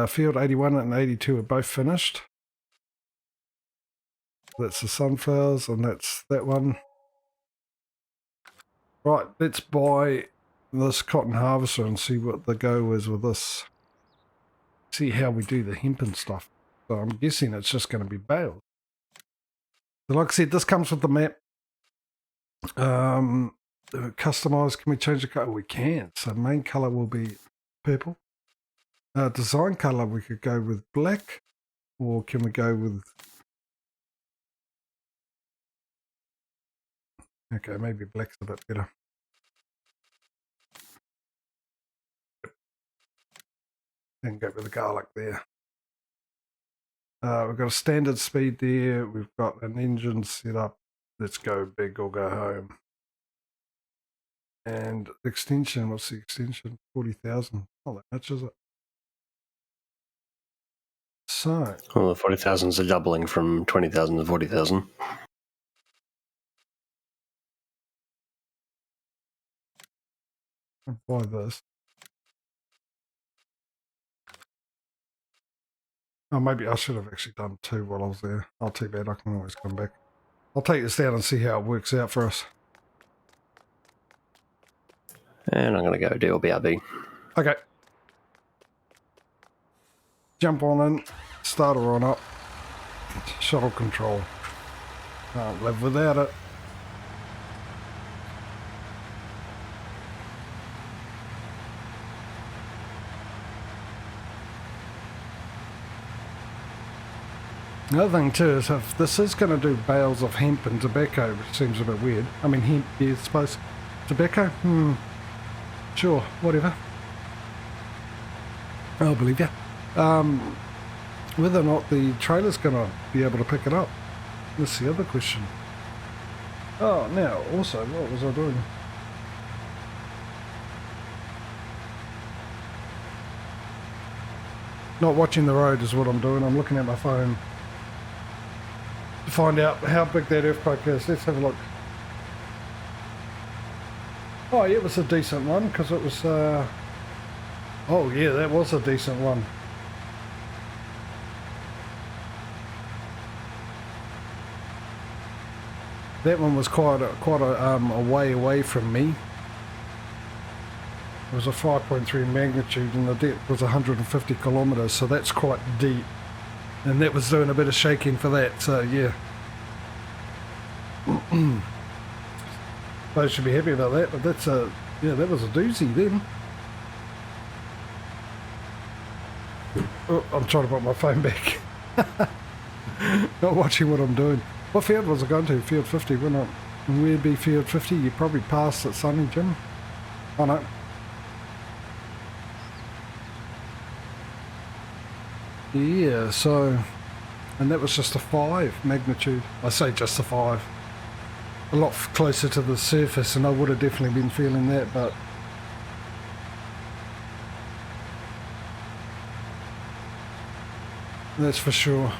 Field 81 and 82 are both finished. That's the sunflowers, and that's that one. Right, let's buy this cotton harvester and see what the go is with this. See how we do the hemp and stuff. So I'm guessing it's just going to be bales. So like I said, this comes with the map. Customize, can we change the color? We can. So main color will be purple. Design color, we could go with black, or can we go with... Okay, maybe black's a bit better. And go with the garlic there. We've got a standard speed there. We've got an engine set up. Let's go big or go home. And extension, what's the extension? 40,000. Not that much, is it? So. Well, the 40,000 is a doubling from 20,000 to 40,000. Buy this. Oh, maybe I should have actually done two while I was there. I'll take that. I can always come back. I'll take this down and see how it works out for us. And I'm going to go deal BRB. Okay. Jump on in. Starter on up. Shuttle control. Can't live without it. The other thing too is if this is going to do bales of hemp and tobacco, which seems a bit weird. I mean, hemp, yeah, I suppose. Tobacco? Sure, whatever. I'll believe you. Whether or not the trailer's going to be able to pick it up. That's the other question. Oh, now, also, what was I doing? Not watching the road is what I'm doing. I'm looking at my phone to find out how big that earthquake is. Let's have a look. Oh, yeah, it was a decent one because it was... Oh, yeah, that was a decent one. That one was quite a way away from me. It was a 5.3 magnitude and the depth was 150 kilometres, so that's quite deep. And that was doing a bit of shaking for that, so yeah. I should be happy about that, but that's a... Yeah, that was a doozy then. Oh, I'm trying to put my phone back. Not watching what I'm doing. What field was I going to? Field 50, wouldn't it? And where'd be field 50? You probably passed at Sunny Jim. Oh no. Yeah, so... And that was just a 5 magnitude. I say just a 5. A lot closer to the surface, and I would have definitely been feeling that, but... That's for sure.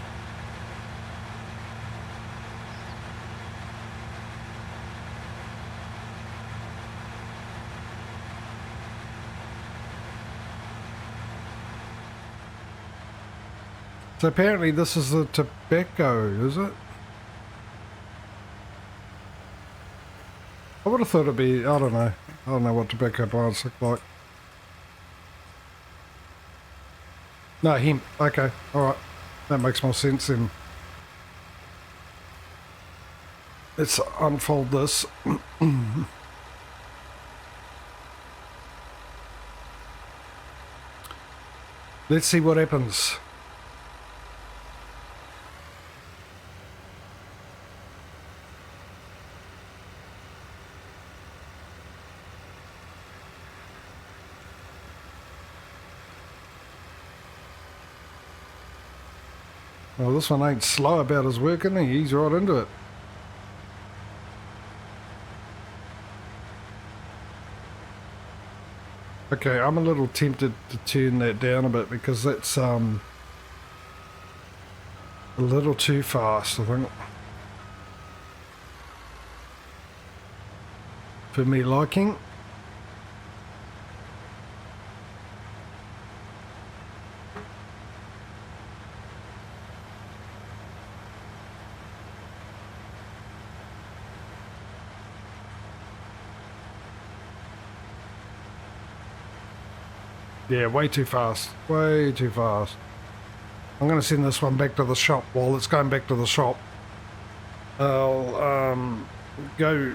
So apparently this is the tobacco, is it? I would have thought it'd be, I don't know. I don't know what tobacco plants look like. No, hemp. Okay, alright. That makes more sense then. Let's unfold this. Let's see what happens. Well, this one ain't slow about his work, isn't he? He's right into it. Okay, I'm a little tempted to turn that down a bit because that's a little too fast, I think. For me liking. Yeah, way too fast. Way too fast. I'm going to send this one back to the shop. While it's going back to the shop, I'll go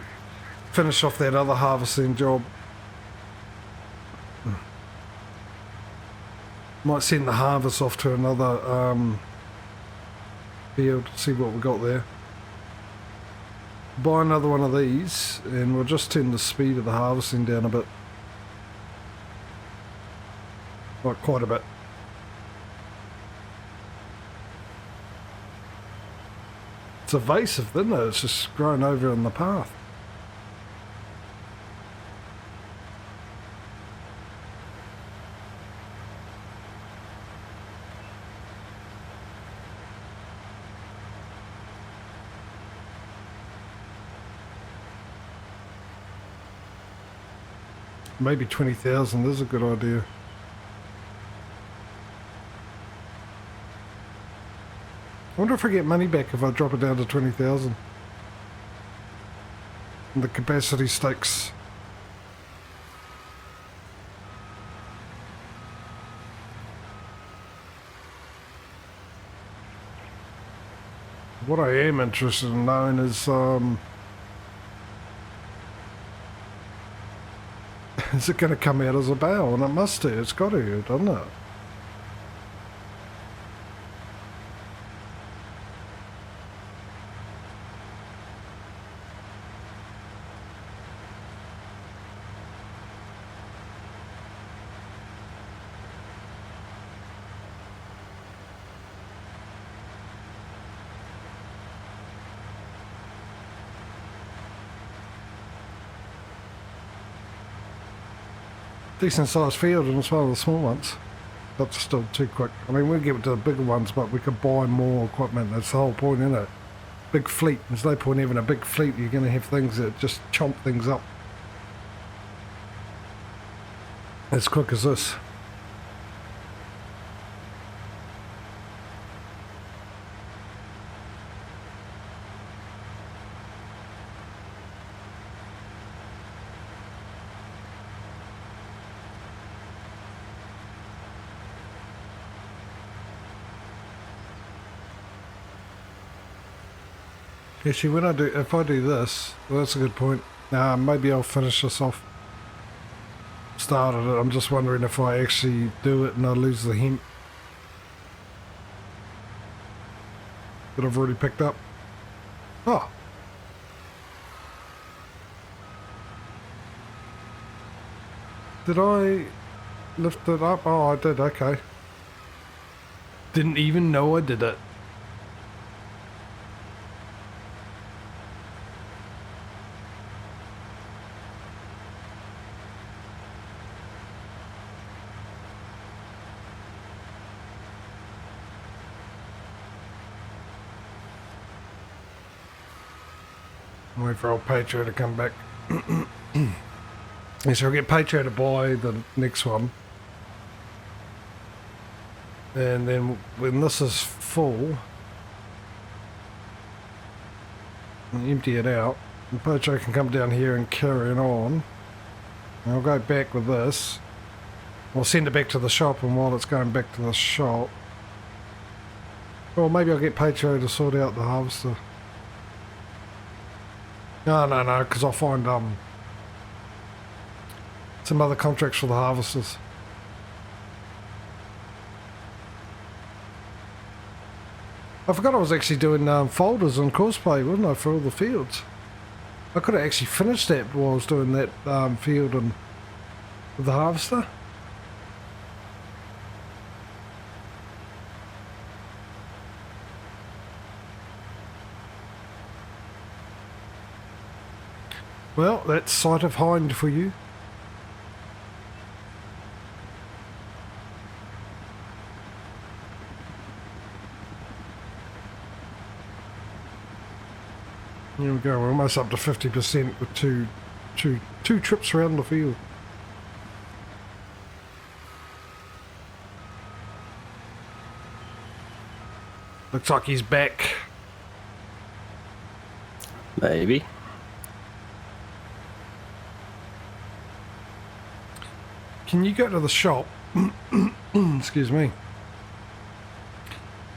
finish off that other harvesting job. Might send the harvest off to another field, see what we got there. Buy another one of these, and we'll just turn the speed of the harvesting down a bit. Like quite a bit. It's evasive, isn't it? It's just grown over in the path. Maybe 20,000 is a good idea. I wonder if I get money back if I drop it down to 20,000. And the capacity stakes. What I am interested in knowing is it going to come out as a bale? And it must do. It's got to, doesn't it? Decent sized field and it's one of the small ones. That's still too quick. I mean, we'll get to the bigger ones, but we could buy more equipment. That's the whole point, isn't it? Big fleet. There's no point having a big fleet. You're going to have things that just chomp things up as quick as this. Actually, if I do this, well, that's a good point. Maybe I'll finish this off. Started it. I'm just wondering if I actually do it and I lose the hemp that I've already picked up. Oh. Did I lift it up? Oh, I did. Okay. Didn't even know I did it. Wait for old Patrio to come back. And so I'll get Patrio to buy the next one. And then when this is full, and empty it out, and Patrio can come down here and carry it on. And I'll go back with this. I'll send it back to the shop, and while it's going back to the shop, or maybe I'll get Patrio to sort out the harvester. No, because I'll find some other contracts for the harvesters. I forgot I was actually doing folders and courseplay, wasn't I, for all the fields? I could have actually finished that while I was doing that field and with the harvester. Well, that's sight of hind for you. Here we go, we're almost up to 50% with two trips around the field. Looks like he's back. Maybe. Can you go to the shop excuse me,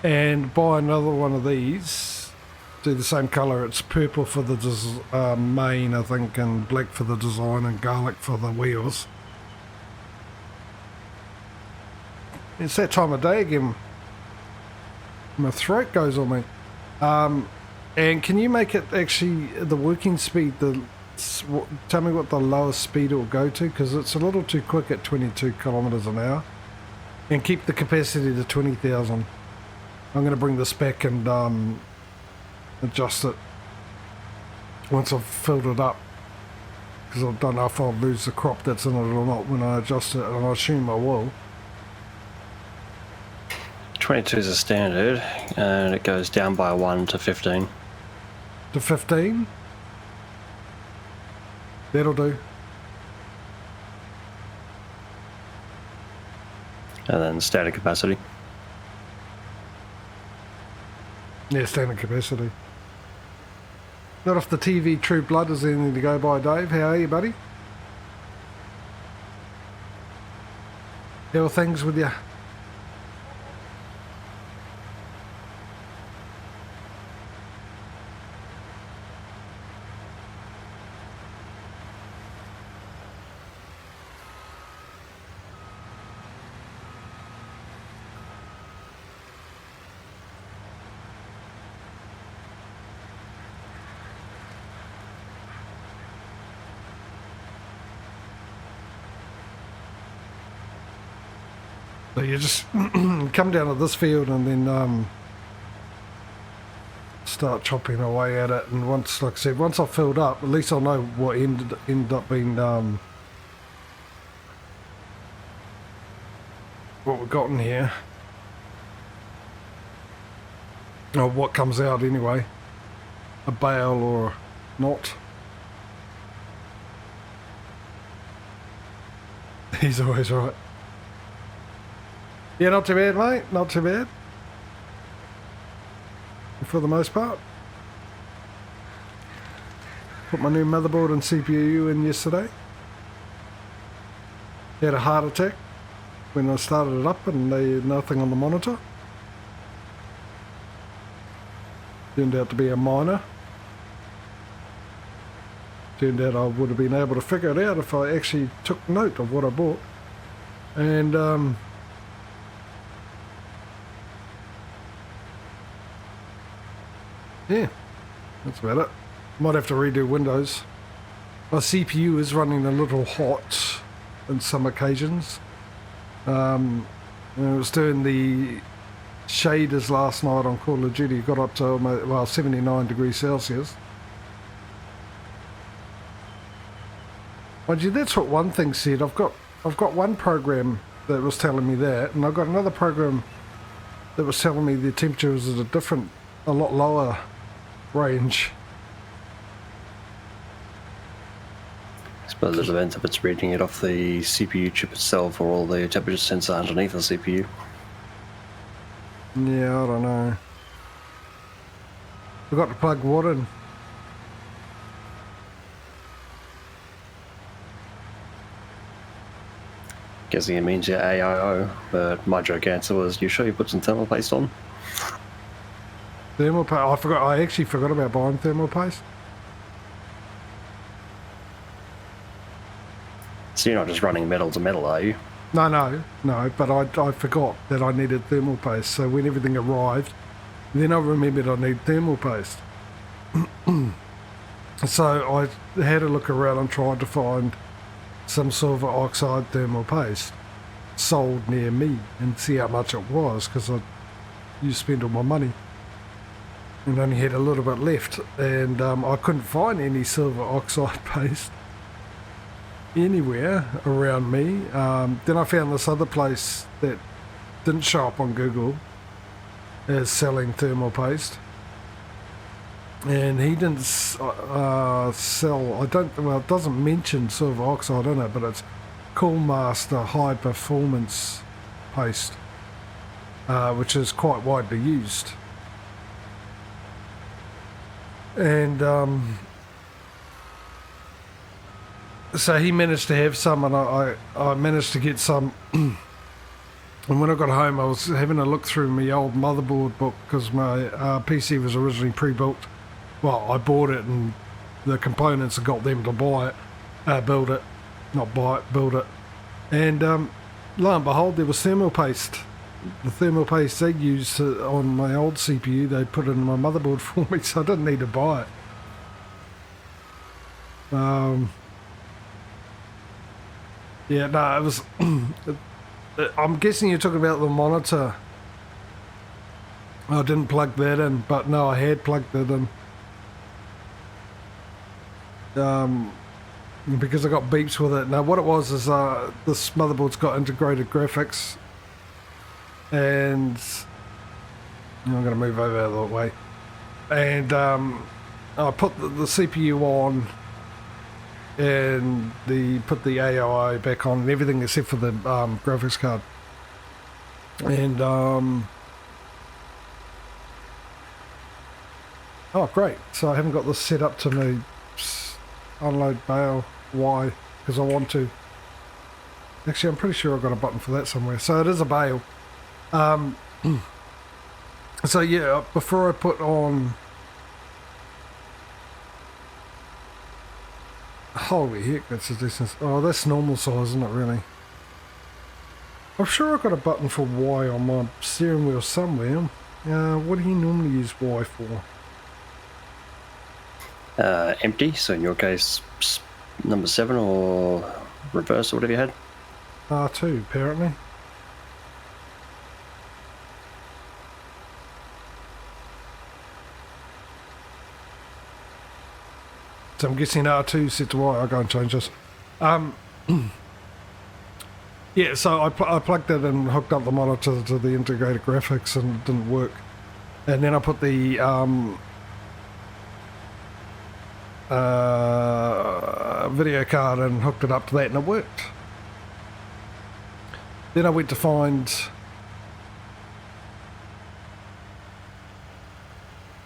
and buy another one of these, do the same colour. It's purple for the main, I think, and black for the design, and garlic for the wheels. It's that time of day again. My throat goes on me. And can you make it actually the working speed, tell me what the lowest speed it will go to, because it's a little too quick at 22 kilometres an hour. And keep the capacity to 20,000. I'm going to bring this back and adjust it once I've filled it up, because I don't know if I'll lose the crop that's in it or not when I adjust it, and I assume I will. 22 is a standard, and it goes down by 1 to 15. To 15? That'll do. And then standard capacity. Yeah, standard capacity. Not off the TV True Blood is anything to go by, Dave. How are you, buddy? How are things with you? So you just come down to this field and then start chopping away at it. And once, like I said, once I've filled up, at least I'll know what ended up being what we've got in here, or what comes out anyway, a bale or not. He's always right. Yeah, not too bad, mate. Not too bad. For the most part. Put my new motherboard and CPU in yesterday. Had a heart attack when I started it up and they had nothing on the monitor. Turned out to be a minor. Turned out I would have been able to figure it out if I actually took note of what I bought. And yeah, that's about it. Might have to redo Windows. My CPU is running a little hot on some occasions. I was doing the shaders last night on Call of Duty. Got up to well 79 degrees Celsius. Mind you, that's what one thing said. I've got one program that was telling me that, and I've got another program that was telling me the temperature was at a lot lower range. I suppose it depends if it's reading it off the CPU chip itself or all the temperature sensor underneath the CPU. Yeah, I don't know. Forgot to plug water in. Guessing it means your AIO, but my joke answer was, you sure you put some thermal paste on? Thermal paste. I actually forgot about buying thermal paste. So you're not just running metal to metal, are you? No. But I forgot that I needed thermal paste. So when everything arrived, then I remembered I need thermal paste. So I had a look around and tried to find some silver oxide thermal paste sold near me and see how much it was, because you spend all my money and only had a little bit left, and I couldn't find any silver oxide paste anywhere around me. Then I found this other place that didn't show up on Google as selling thermal paste, and he didn't sell, it doesn't mention silver oxide in it, but it's Coolmaster high performance paste, which is quite widely used. And so he managed to have some, and I managed to get some And when I got home, I was having a look through my old motherboard book because my PC was originally pre-built. Well, I bought it and the components got them to buy it, build it, not buy it, build it. And lo and behold, there was thermal paste. The thermal paste they used on my old CPU, they put it in my motherboard for me, so I didn't need to buy it. Yeah, no, it was... I'm guessing you're talking about the monitor. I didn't plug that in, but no, I had plugged it in. Because I got beeps with it. Now, what it was is this motherboard's got integrated graphics, and I'm going to move over out of the way. And I put the CPU on, and put the AIO back on, and everything except for the graphics card. And oh, great! So I haven't got this set up to me unload bail. Why? Because I want to. Actually, I'm pretty sure I've got a button for that somewhere. So it is a bail. So yeah, before I put on... Holy heck, that's a decent... Oh, that's normal size, isn't it, really? I'm sure I've got a button for Y on my steering wheel somewhere. What do you normally use Y for? Empty, so in your case, number 7 or reverse or whatever you had. R2, apparently. So I'm guessing R2 set to Y. I'll go and change this. Yeah, so I plugged it and hooked up the monitor to the integrated graphics and it didn't work. And then I put the video card and hooked it up to that and it worked. Then I went to find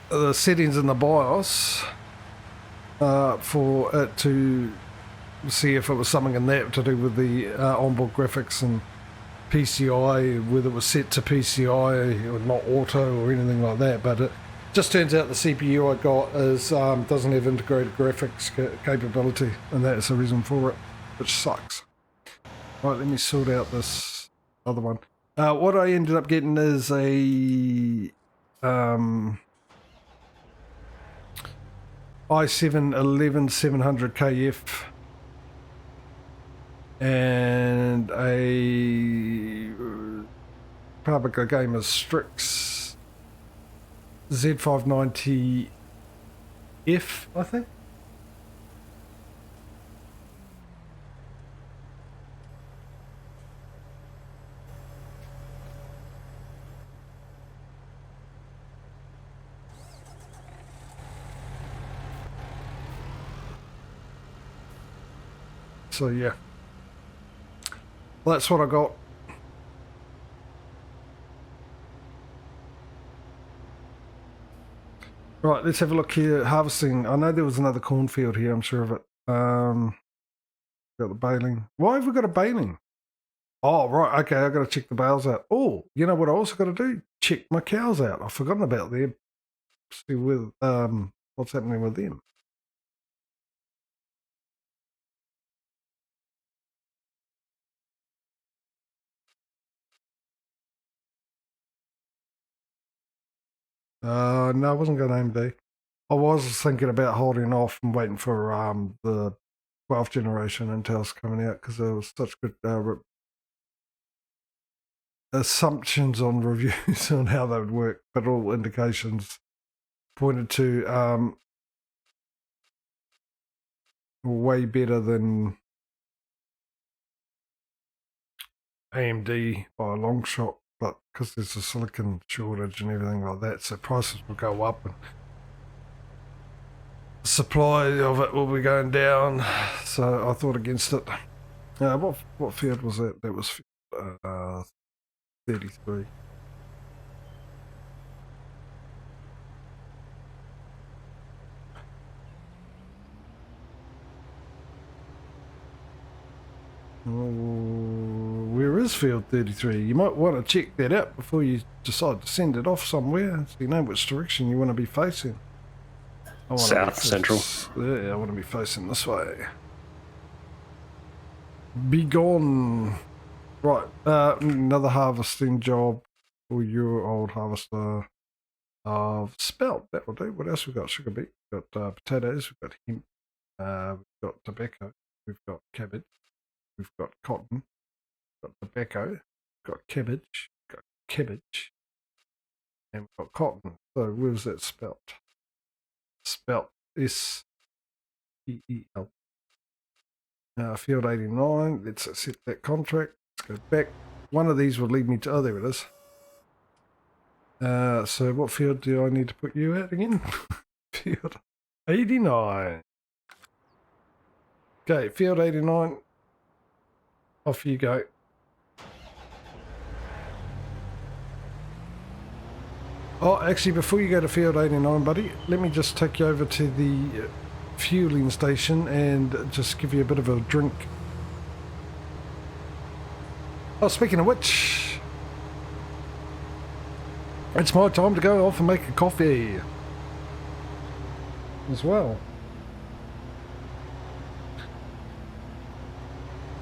the settings in the BIOS for it to see if it was something in that to do with the onboard graphics and PCI, whether it was set to PCI or not auto or anything like that. But it just turns out the CPU I got is doesn't have integrated graphics capability, and that's the reason for it, which sucks. Right, let me sort out this other one. What I ended up getting is a i7-11700KF and a Publica Gamer Strix Z590F, I think. So yeah, that's what I got. Right, let's have a look here. Harvesting. I know there was another cornfield here, I'm sure of it. Got the baling. Why have we got a baling? Oh, right, okay, I've got to check the bales out. Oh, you know what I also got to do? Check my cows out. I've forgotten about them. See with what's happening with them. No, I wasn't going to AMD. I was thinking about holding off and waiting for the 12th generation Intel's coming out because there was such good assumptions on reviews on how they would work, but all indications pointed to way better than AMD by a long shot, but because there's a silicon shortage and everything like that, so prices will go up and the supply of it will be going down. So I thought against it. What field was that? That was 33. Oh, where is field 33. You might want to check that out before you decide to send it off somewhere, so you know which direction you want to be facing. I want South, central. Yeah, I want to be facing this way. Be gone. Right, another harvesting job for your old harvester of spelt. That will do. What else we got? Sugar beet. We've got potatoes. We've got hemp. We've got tobacco. We've got cabbage. We've got cotton. We've got tobacco. We've got cabbage. We've got cabbage. And we've got cotton. So where's that spelt? Spelt. S-E-E-L. Field 89. Let's set that contract. Let's go back. One of these will lead me to... Oh, there it is. So what field do I need to put you at again? Field 89. Okay, field 89. Off you go. Oh, actually, before you go to field 89, buddy, let me just take you over to the fueling station and just give you a bit of a drink. Oh, speaking of which, it's my time to go off and make a coffee as well.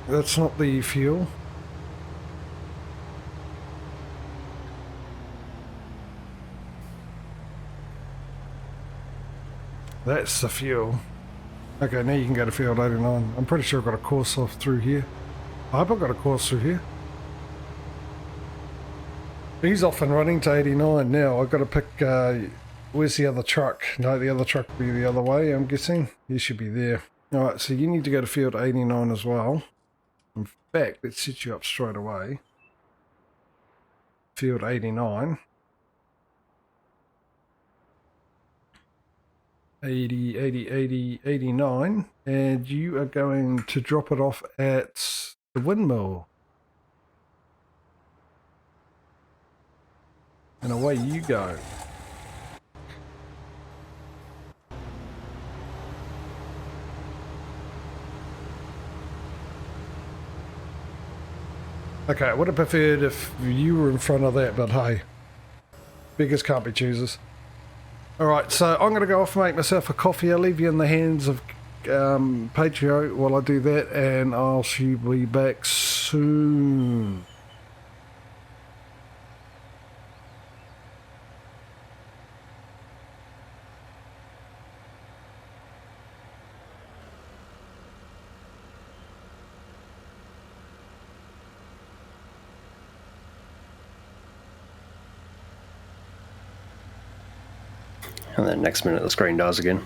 That's not the fuel. That's the fuel. Okay, now you can go to field 89. I'm pretty sure I've got a course off through here. I hope I've got a course through here. He's off and running to 89 now. I've got to pick... where's the other truck? No, the other truck will be the other way, I'm guessing. You should be there. Alright, so you need to go to field 89 as well. In fact, let's set you up straight away. Field 89. 80, 80, 80, 89. And you are going to drop it off at the windmill. And away you go. Okay, I would have preferred if you were in front of that, but hey, beggars can't be choosers. Alright, so I'm going to go off and make myself a coffee. I'll leave you in the hands of Patrio while I do that, and I'll be back soon. And then next minute the screen dies again.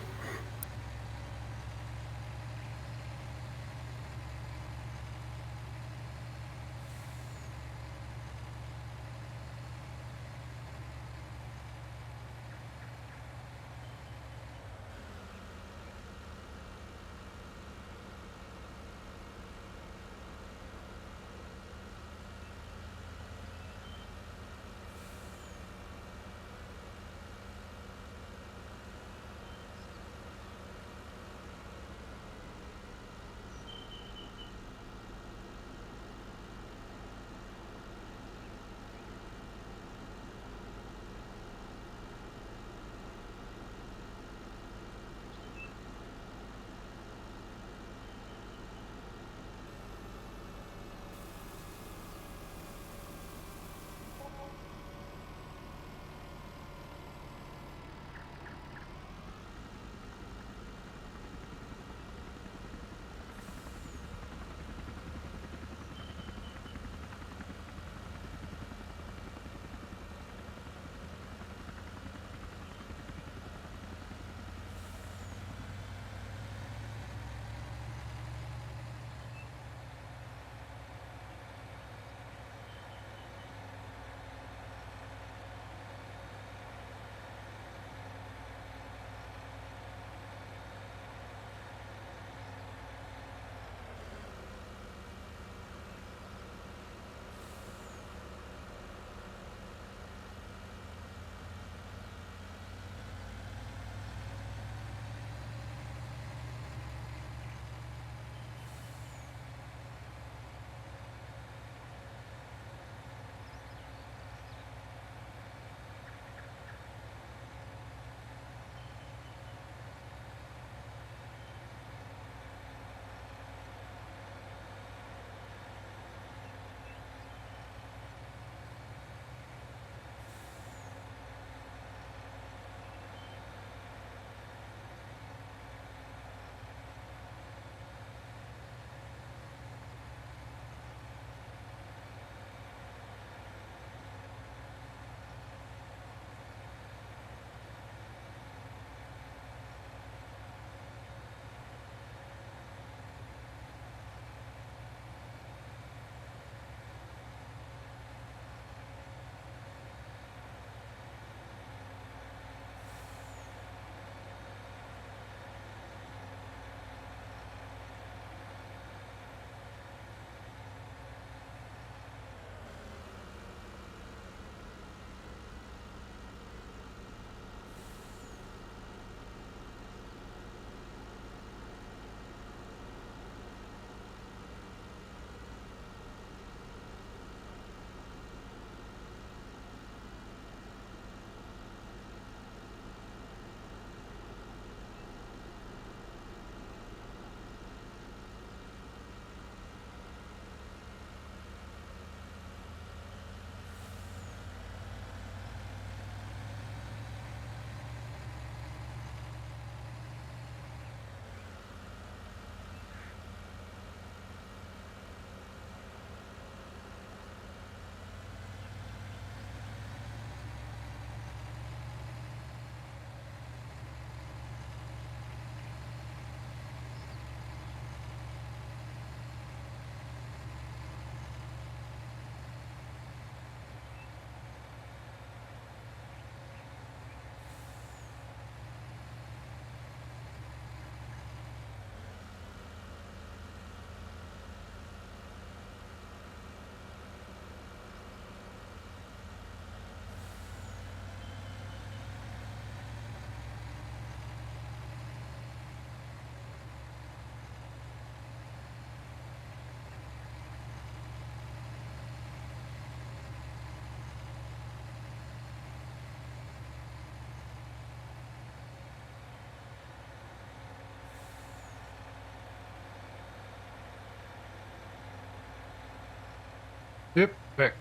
Yep, back.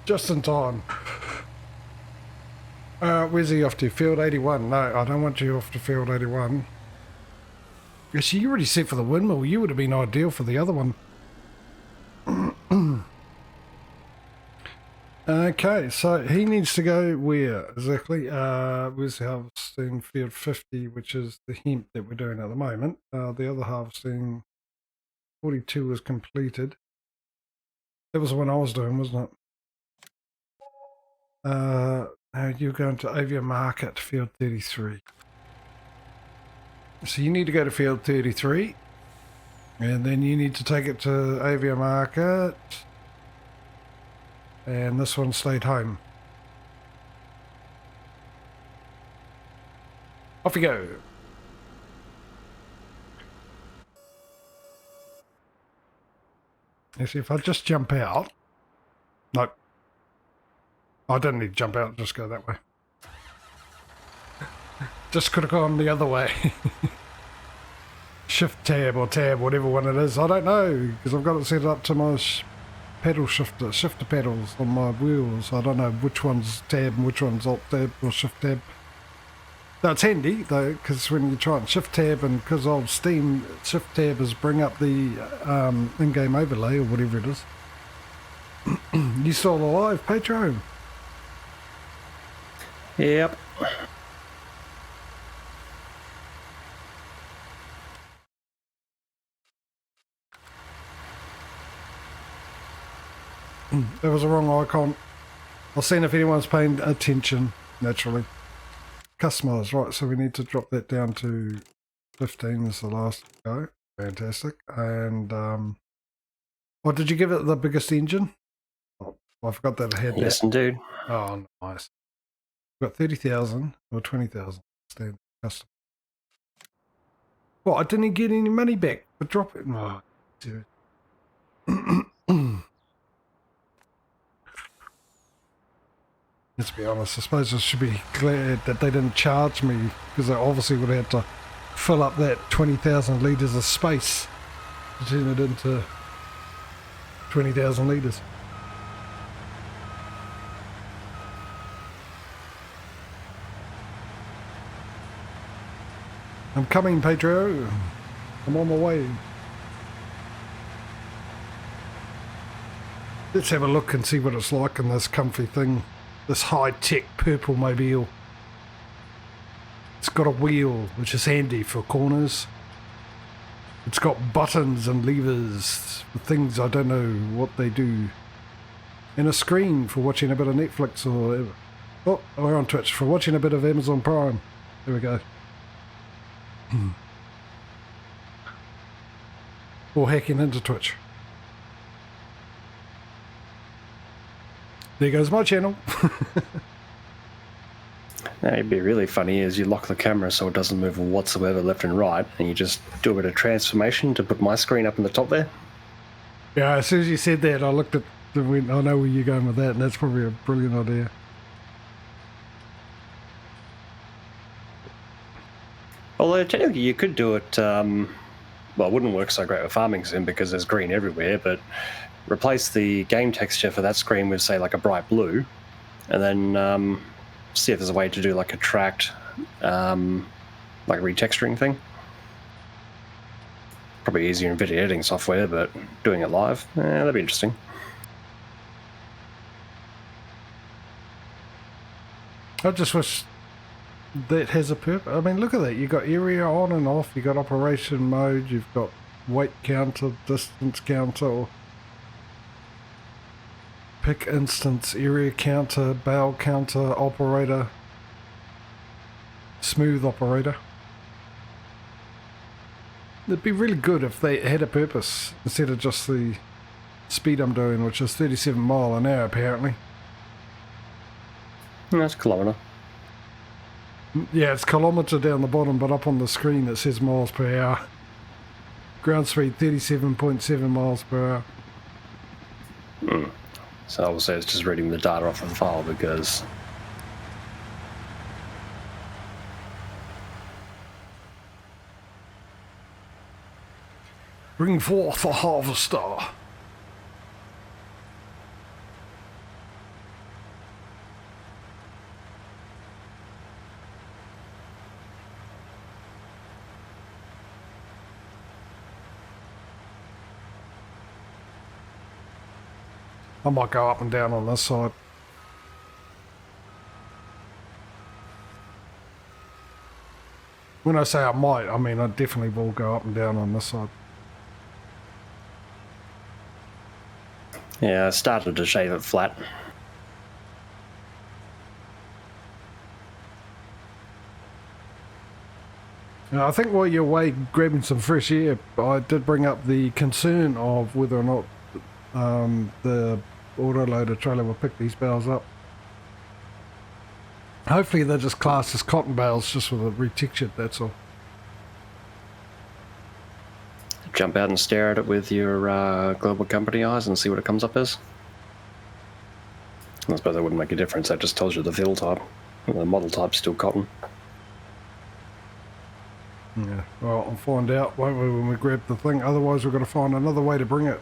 Just in time. Where's he off to? Field 81. No, I don't want you off to Field 81. Actually, you already set for the windmill. You would have been ideal for the other one. Okay, so he needs to go where exactly? Where's the harvesting? Field 50, which is the hemp that we're doing at the moment. The other harvesting, 42, was completed. That was the one I was doing, wasn't it? You're going to Avia Market, Field 33. So you need to go to Field 33, and then you need to take it to Avia Market. And this one stayed home. Off you go. You see, if I just jump out... Nope. I don't need to jump out, just go that way. Just could have gone the other way. Shift tab or tab, whatever one it is. I don't know, because I've got it set up to my pedal shifter pedals on my wheels. I don't know which one's tab and which one's alt tab or shift tab. No, it's handy though, because when you try and shift tab, and because old Steam shift tab is bring up the in-game overlay or whatever it is. You still alive, Patrio? Yep. That was the wrong icon. I'll see if anyone's paying attention, naturally. Customize, right, so we need to drop that down to 15 is the last go. Fantastic. And, what did you give it the biggest engine? Oh, I forgot that it had Yes, that. indeed. Oh, nice. We've got 30,000 or 20,000 standard custom. Well, I didn't get any money back for dropping. Oh, dude. Let's be honest, I suppose I should be glad that they didn't charge me, because they obviously would have had to fill up that 20,000 litres of space to turn it into 20,000 litres. I'm coming, Patrio. I'm on my way. Let's have a look and see what it's like in this comfy thing. This high-tech purple mobile. It's got a wheel, which is handy for corners. It's got buttons and levers for things I don't know what they do. And a screen for watching a bit of Netflix or whatever. Oh, we're on Twitch. For watching a bit of Amazon Prime. There we go. Or hacking into Twitch. There goes my channel. Now, it'd be really funny is you lock the camera so it doesn't move whatsoever left and right, and you just do a bit of transformation to put my screen up in the top there. Yeah, as soon as you said that, I looked at the went, I know where you're going with that, and that's probably a brilliant idea. Although technically you could do it, well, it wouldn't work so great with farming sim because there's green everywhere, but replace the game texture for that screen with, say, like a bright blue, and then see if there's a way to do like a tracked, like retexturing thing. Probably easier in video editing software, but doing it live, that'd be interesting. I just wish that has a purpose. I mean, look at that. You've got area on and off. You've got operation mode. You've got weight counter, distance counter, pick instance, area counter, bale counter, operator, smooth operator. It'd be really good if they had a purpose instead of just the speed I'm doing, which is 37 mile an hour apparently. That's a kilometre. Yeah, it's kilometre down the bottom, but up on the screen it says miles per hour. Ground speed 37.7 miles per hour. So I will say it's just reading the data off the file because Bring forth the harvester. I might go up and down on this side. When I say I might, I mean I definitely will go up and down on this side. Yeah, I started to shave it flat. Now, I think while you're away grabbing some fresh air, I did bring up the concern of whether or not the autoloader trailer will pick these bales up. Hopefully they're just classed as cotton bales, just with a retextured, that's all. Jump out and stare at it with your global company eyes and see what it comes up as. I suppose that wouldn't make a difference, that just tells you the fill type. The model type's still cotton. Yeah, well, I'll find out, won't we, when we grab the thing. Otherwise we've got to find another way to bring it.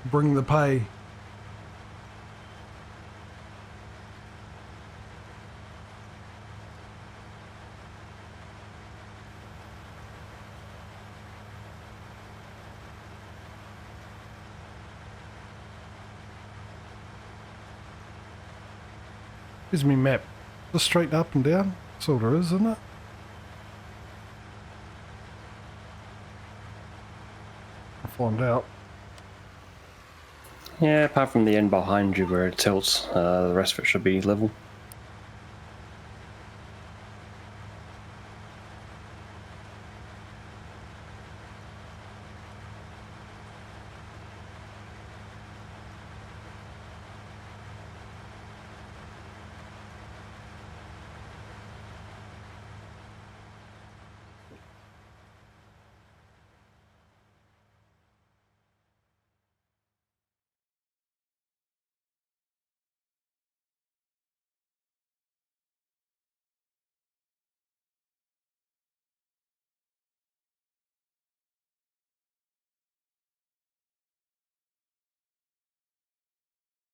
Bring the pay. Here's me map. Just straight up and down. That's all there is, isn't it? I'll find out. Yeah, apart from the end behind you where it tilts, the rest of it should be level.